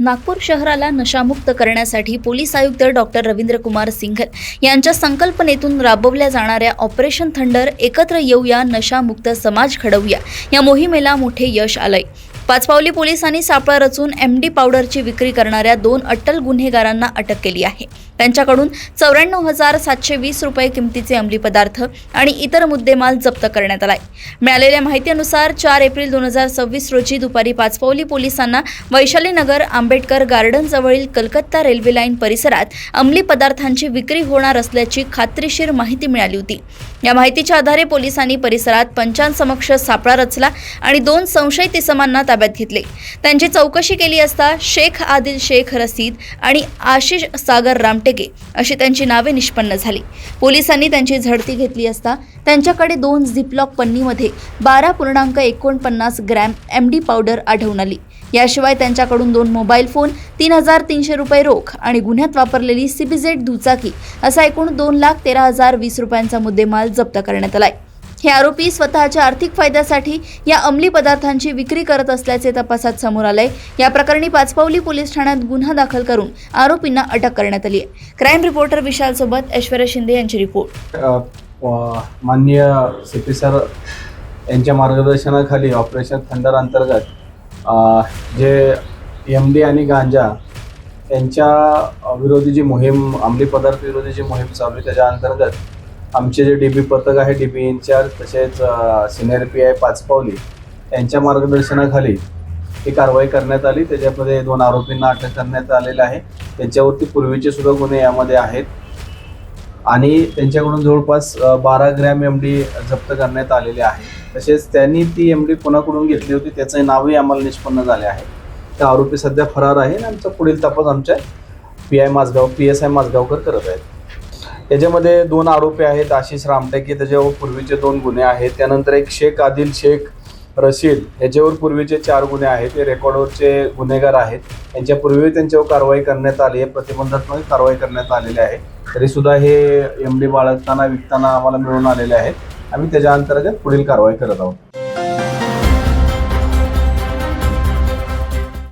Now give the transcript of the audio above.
नागपूर शहराला नशामुक्त करण्यासाठी पोलीस आयुक्त डॉक्टर रवींद्र कुमार सिंघल यांच्या संकल्पनेतून राबवल्या जाणाऱ्या ऑपरेशन थंडर एकत्र येऊया नशामुक्त समाज घडवूया या मोहिमेला मोठे यश आलंय। पाचपावली पोलिसांनी सापळा रचून एमडी पावडरची विक्री करणाऱ्या 2 अट्टल गुन्हेगारांना अटक केली आहे। त्यांच्याकडून 94,720 रुपये किमतीचे अंमली पदार्थ आणि इतर मुद्देमाल जप्त करण्यात आलाय। मिळालेल्या माहितीनुसार 4 एप्रिल 2026 रोजी दुपारी पाचपावली पोलिसांना वैशालीनगर आंबेडकर गार्डन जवळील कलकत्ता रेल्वे लाईन परिसरात अंमली पदार्थांची विक्री होणार असल्याची खात्रीशीर माहिती मिळाली होती। या माहितीच्या आधारे पोलिसांनी परिसरात पंचांसमक्ष सापळा रचला आणि 2 संशयित इसमांना ताब्यात घेतले। त्यांची चौकशी केली असता शेख आदिल शेख रसीद आणि आशिष सागर रामटेके अशी त्यांची नावे निष्पन्न झाली। पोलिसांनी त्यांची झडती घेतली असता त्यांच्याकडे 2 झिपलॉक पन्नीमध्ये 12.49 ग्रॅम एमडी पावडर आढळून आली। याशिवाय त्यांच्याकडून 2 मोबाईल फोन, 3,300 रुपये रोख आणि गुन्ह्यात वापरलेली सीबीझेड दुचाकी असा एकूण 2,13,020 रुपयांचा मुद्देमाल जप्त करण्यात आलाय। हे आरोपी स्वतःच्या आर्थिक फायद्यासाठी या अंमली पदार्थांची विक्री करत असल्याचे तपासात समोर आले। या प्रकरणी पाचपावली पोलीस ठाण्यात गुन्हा दाखल करून आरोपींना अटक करण्यात आली आहे। क्राईम रिपोर्टर विशाल सोबत ऐश्वर्या शिंदे यांची रिपोर्ट। माननीय सीपी सर यांच्या मार्गदर्शनाखाली ऑपरेशन थंडर अंतर्गत जे एमडी आणि गांजा यांच्या विरोधी जी मोहीम, अंमली पदार्थ विरोधी जी मोहीम चालू आहे त्याच्या अंतर्गत आमचे जे डीबी पथक आहे, डीबी इन्चार्ज तसेच सिनियर पीआय पाचपावली यांच्या मार्गदर्शनाखाली ही कारवाई करण्यात आली। त्याच्यामध्ये 2 आरोपींना अटक करण्यात आलेलं आहे। त्यांच्यावरती पूर्वीचे सुद्धा गुन्हे यामध्ये आहेत आणि त्यांच्याकडून जवळपास 12 ग्रॅम एमडी जप्त करण्यात आलेले आहे। तसेच त्यांनी ती एमडी कोणाकडून घेतली होती त्याचं नावही आम्हाला निष्पन्न झाले आहे। त्या आरोपी सध्या फरार आहे आणि आमचा पुढील तपास आमच्या PSI माझगावकर करत आहेत। याच्यामध्ये 2 आरोपी आहेत, आशिष रामटेके, त्याच्यावर पूर्वीचे 2 गुन्हे आहेत। त्यानंतर एक शेख आदिल शेख रशीद, याच्यावर पूर्वीचे 4 गुन्हे आहेत। ते रेकॉर्डवरचे गुन्हेगार आहेत। यांच्यापूर्वी त्यांच्यावर कारवाई करण्यात आली आहे, प्रतिबंधात्मक कारवाई करण्यात आलेली आहे। तरी सुद्धा हे एमडी बाळगताना विकताना आम्हाला मिळून आलेले आहेत। आम्ही त्याच्या अंतर्गत पुढील कारवाई करत आहोत।